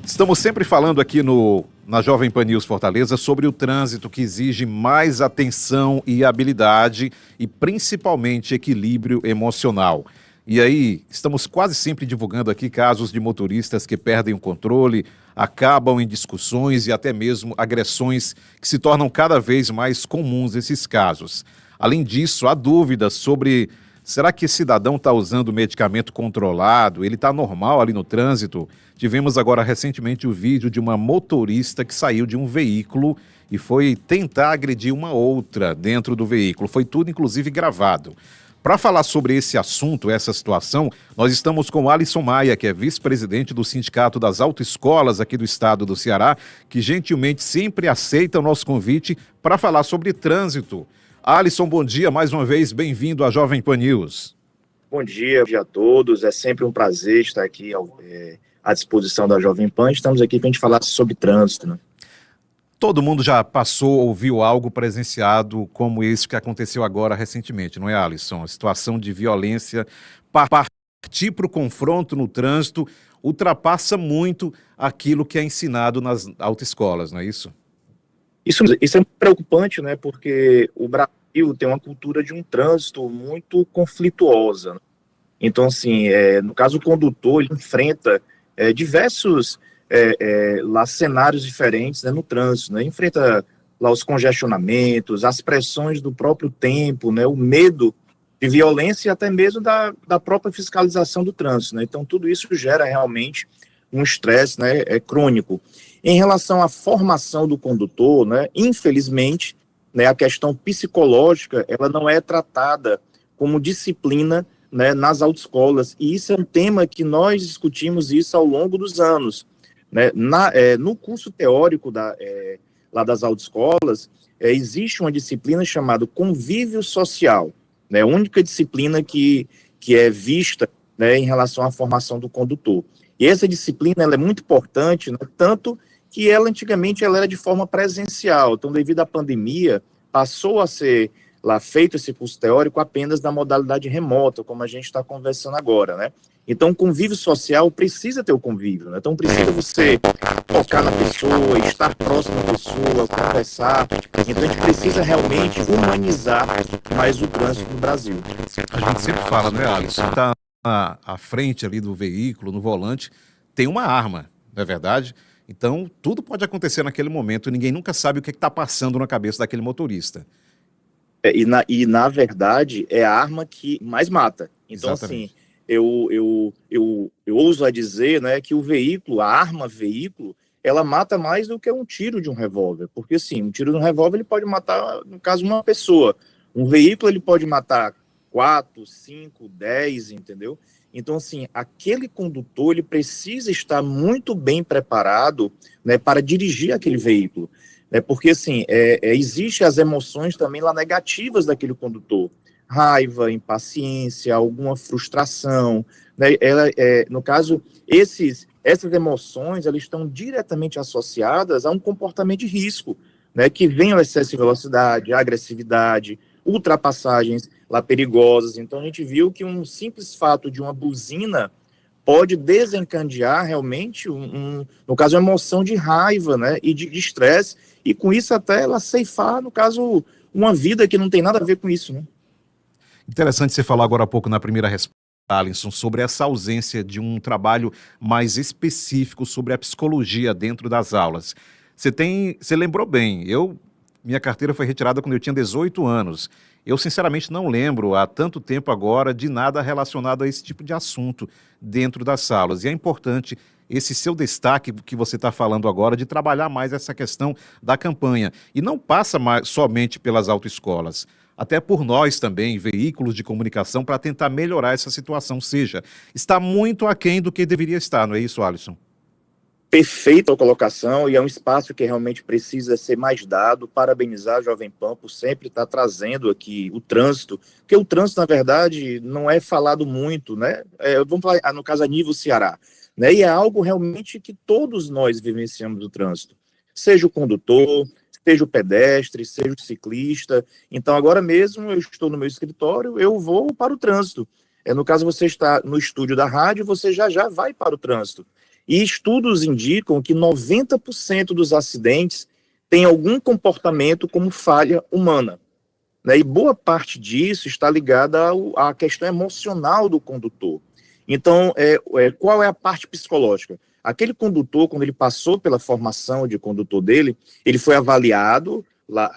Estamos sempre falando aqui na Jovem Pan News Fortaleza sobre o trânsito que exige mais atenção e habilidade e principalmente equilíbrio emocional. E aí, estamos quase sempre divulgando aqui casos de motoristas que perdem o controle, acabam em discussões e até mesmo agressões que se tornam cada vez mais comuns esses casos. Além disso, há dúvidas sobre: será que esse cidadão está usando medicamento controlado? Ele está normal ali no trânsito? Tivemos agora recentemente o vídeo de uma motorista que saiu de um veículo e foi tentar agredir uma outra dentro do veículo. Foi tudo, inclusive, gravado. Para falar sobre esse assunto, essa situação, nós estamos com Alisson Maia, que é vice-presidente do Sindicato das Autoescolas aqui do estado do Ceará, que gentilmente sempre aceita o nosso convite para falar sobre trânsito. Alisson, bom dia, mais uma vez, bem-vindo à Jovem Pan News. Bom dia a todos, é sempre um prazer estar aqui à disposição da Jovem Pan. Estamos aqui para a gente falar sobre trânsito, né? Todo mundo já passou ou viu algo presenciado como esse que aconteceu agora recentemente, não é, Alisson? A situação de violência, partir para o confronto no trânsito, ultrapassa muito aquilo que é ensinado nas autoescolas, não é isso? Isso é preocupante, né? Porque o Brasil tem uma cultura de um trânsito muito conflituosa, né? Então, assim, no caso, o condutor ele enfrenta diversos lá cenários diferentes, né, no trânsito, né? Enfrenta lá os congestionamentos, as pressões do próprio tempo, né? O medo de violência e até mesmo da própria fiscalização do trânsito, né? Então, tudo isso gera realmente um estresse, né, crônico. Em relação à formação do condutor, né, infelizmente, né, a questão psicológica ela não é tratada como disciplina, né, nas autoescolas, e isso é um tema que nós discutimos isso ao longo dos anos, né? No curso teórico lá das autoescolas, existe uma disciplina chamada convívio social, né, a única disciplina que é vista, né, em relação à formação do condutor. E essa disciplina ela é muito importante, né, tanto que ela antigamente ela era de forma presencial, então devido à pandemia passou a ser lá feito esse curso teórico apenas na modalidade remota, como a gente está conversando agora, né? Então o convívio social precisa ter o convívio, né? Então precisa você tocar na pessoa, estar próximo da pessoa, conversar, então a gente precisa realmente humanizar mais o trânsito no Brasil. A gente sempre fala, né, Alisson? Está à frente ali do veículo, no volante, tem uma arma, não é verdade? Então, tudo pode acontecer naquele momento, ninguém nunca sabe o que está passando na cabeça daquele motorista. Na verdade, é a arma que mais mata. Então, Exatamente. assim, eu ouso a dizer, né, que o veículo, a arma veículo, ela mata mais do que um tiro de um revólver. Porque, assim, um tiro de um revólver ele pode matar, no caso, uma pessoa. Um veículo ele pode matar 4, 5, 10, entendeu? Então, assim, aquele condutor ele precisa estar muito bem preparado, né, para dirigir aquele veículo, né, porque, assim, existem as emoções também lá negativas daquele condutor, raiva, impaciência, alguma frustração, né, no caso, essas emoções, elas estão diretamente associadas a um comportamento de risco, né, que vem ao excesso de velocidade, agressividade, ultrapassagens lá perigosas. Então a gente viu que um simples fato de uma buzina pode desencadear realmente no caso, uma emoção de raiva, né, e de estresse, e com isso até ela ceifar, no caso, uma vida que não tem nada a ver com isso, né? Interessante você falar agora há pouco na primeira resposta, Alisson, sobre essa ausência de um trabalho mais específico sobre a psicologia dentro das aulas. Você lembrou bem, minha carteira foi retirada quando eu tinha 18 anos. Eu, sinceramente, não lembro há tanto tempo agora de nada relacionado a esse tipo de assunto dentro das salas. E é importante esse seu destaque que você está falando agora de trabalhar mais essa questão da campanha. E não passa somente pelas autoescolas, até por nós também, veículos de comunicação, para tentar melhorar essa situação. Ou seja, está muito aquém do que deveria estar, não é isso, Alisson? Perfeita a colocação, e é um espaço que realmente precisa ser mais dado. Parabenizar a Jovem Pan por sempre estar trazendo aqui o trânsito, porque o trânsito, na verdade, não é falado muito, né? Vamos falar, no caso, a nível Ceará, né? E é algo realmente que todos nós vivenciamos o trânsito, seja o condutor, seja o pedestre, seja o ciclista. Então, agora mesmo, eu estou no meu escritório, eu vou para o trânsito. No caso, você está no estúdio da rádio, você já vai para o trânsito. E estudos indicam que 90% dos acidentes têm algum comportamento como falha humana, né? E boa parte disso está ligada à questão emocional do condutor. Então, qual é a parte psicológica? Aquele condutor, quando ele passou pela formação de condutor dele, ele foi avaliado, lá,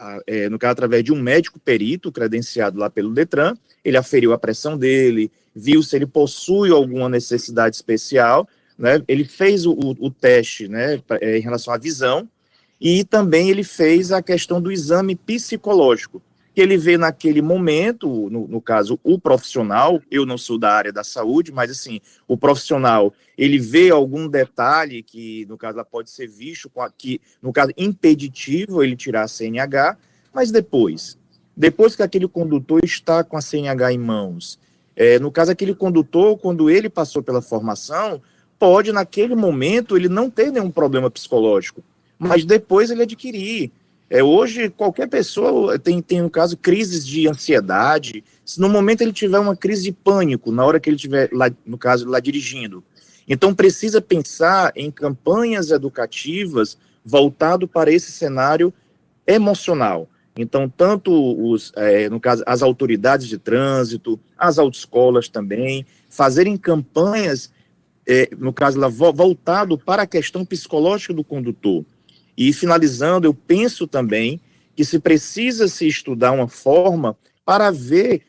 no caso, através de um médico perito credenciado lá pelo Detran, ele aferiu a pressão dele, viu se ele possui alguma necessidade especial, né? Ele fez o teste, né, em relação à visão, e também ele fez a questão do exame psicológico, que ele vê naquele momento, no caso, o profissional, eu não sou da área da saúde, mas assim, o profissional, ele vê algum detalhe que, no caso, pode ser visto, que, no caso, impeditivo ele tirar a CNH, mas depois que aquele condutor está com a CNH em mãos, no caso, aquele condutor, quando ele passou pela formação, pode, naquele momento, ele não ter nenhum problema psicológico, mas depois ele adquirir. Hoje, qualquer pessoa tem, no caso, crises de ansiedade, se no momento ele tiver uma crise de pânico, na hora que ele estiver, lá, no caso, lá dirigindo. Então, precisa pensar em campanhas educativas voltado para esse cenário emocional. Então, tanto no caso, as autoridades de trânsito, as autoescolas também, fazerem campanhas, no caso, lá, voltado para a questão psicológica do condutor. E, finalizando, eu penso também que se precisa se estudar uma forma para ver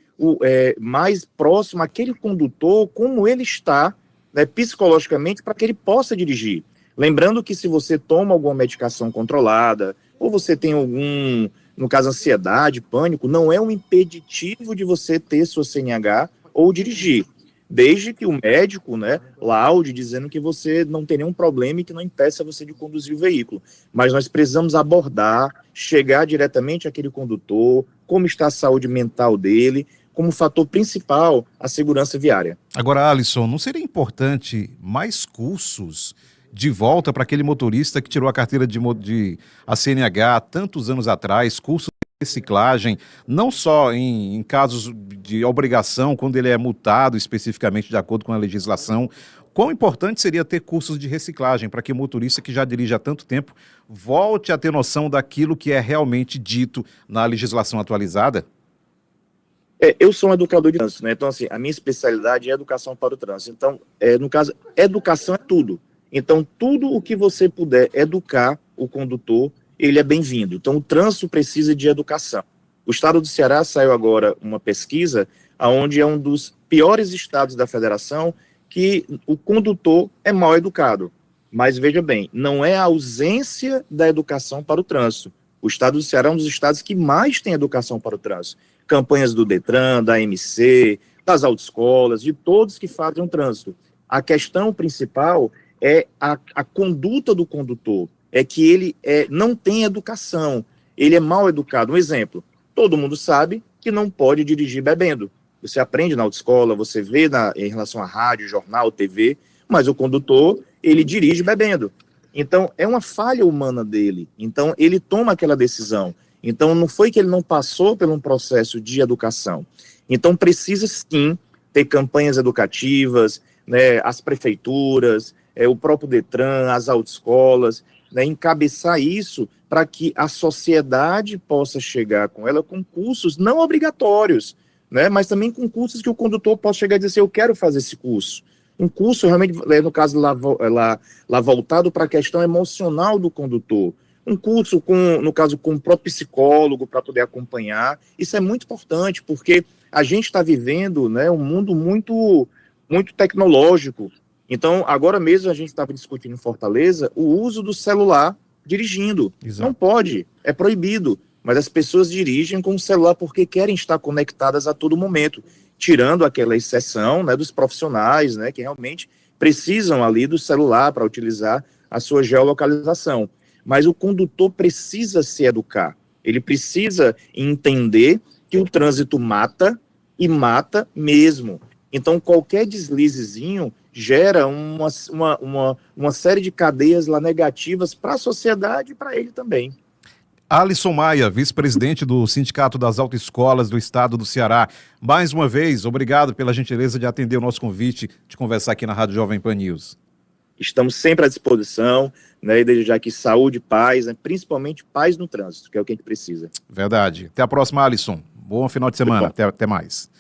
mais próximo aquele condutor, como ele está, né, psicologicamente, para que ele possa dirigir. Lembrando que se você toma alguma medicação controlada, ou você tem algum, no caso, ansiedade, pânico, não é um impeditivo de você ter sua CNH ou dirigir. Desde que o médico, né, laude dizendo que você não tem nenhum problema e que não impeça você de conduzir o veículo. Mas nós precisamos abordar, chegar diretamente àquele condutor, como está a saúde mental dele, como fator principal a segurança viária. Agora, Alisson, não seria importante mais cursos de volta para aquele motorista que tirou a carteira de a CNH há tantos anos atrás, cursos reciclagem, não só em casos de obrigação, quando ele é multado especificamente de acordo com a legislação? Quão importante seria ter cursos de reciclagem para que o motorista que já dirige há tanto tempo volte a ter noção daquilo que é realmente dito na legislação atualizada? Eu sou um educador de trânsito, né? Então, assim, a minha especialidade é educação para o trânsito. Então, no caso, educação é tudo. Então, tudo o que você puder educar o condutor, ele é bem-vindo. Então, o trânsito precisa de educação. O estado do Ceará saiu agora uma pesquisa onde é um dos piores estados da federação que o condutor é mal educado. Mas, veja bem, não é a ausência da educação para o trânsito. O estado do Ceará é um dos estados que mais tem educação para o trânsito. Campanhas do Detran, da AMC, das autoescolas, de todos que fazem o trânsito. A questão principal é a conduta do condutor, é que ele não tem educação, ele é mal educado. Um exemplo, todo mundo sabe que não pode dirigir bebendo. Você aprende na autoescola, você vê em relação a rádio, jornal, TV, mas o condutor, ele dirige bebendo. Então, é uma falha humana dele. Então, ele toma aquela decisão. Então, não foi que ele não passou por um processo de educação. Então, precisa sim ter campanhas educativas, né, as prefeituras, o próprio Detran, as autoescolas, né, encabeçar isso para que a sociedade possa chegar com ela com cursos não obrigatórios, né, mas também com cursos que o condutor possa chegar e dizer assim, eu quero fazer esse curso. Um curso realmente, no caso, lá voltado para a questão emocional do condutor. Um curso, no caso, com o próprio psicólogo para poder acompanhar. Isso é muito importante, porque a gente está vivendo, né, um mundo muito, muito tecnológico. Então, agora mesmo a gente estava discutindo em Fortaleza o uso do celular dirigindo. Exato. Não pode, é proibido. Mas as pessoas dirigem com o celular porque querem estar conectadas a todo momento, tirando aquela exceção, né, dos profissionais, né, que realmente precisam ali do celular para utilizar a sua geolocalização. Mas o condutor precisa se educar, ele precisa entender que o trânsito mata, e mata mesmo. Então, qualquer deslizezinho gera uma série de cadeias lá negativas para a sociedade e para ele também. Alisson Maia, vice-presidente do Sindicato das Autoescolas do Estado do Ceará. Mais uma vez, obrigado pela gentileza de atender o nosso convite de conversar aqui na Rádio Jovem Pan News. estamos sempre à disposição, né, e desejar aqui saúde, paz, né, principalmente paz no trânsito, que é o que a gente precisa. Verdade. Até a próxima, Alisson. Bom final de semana. Até mais.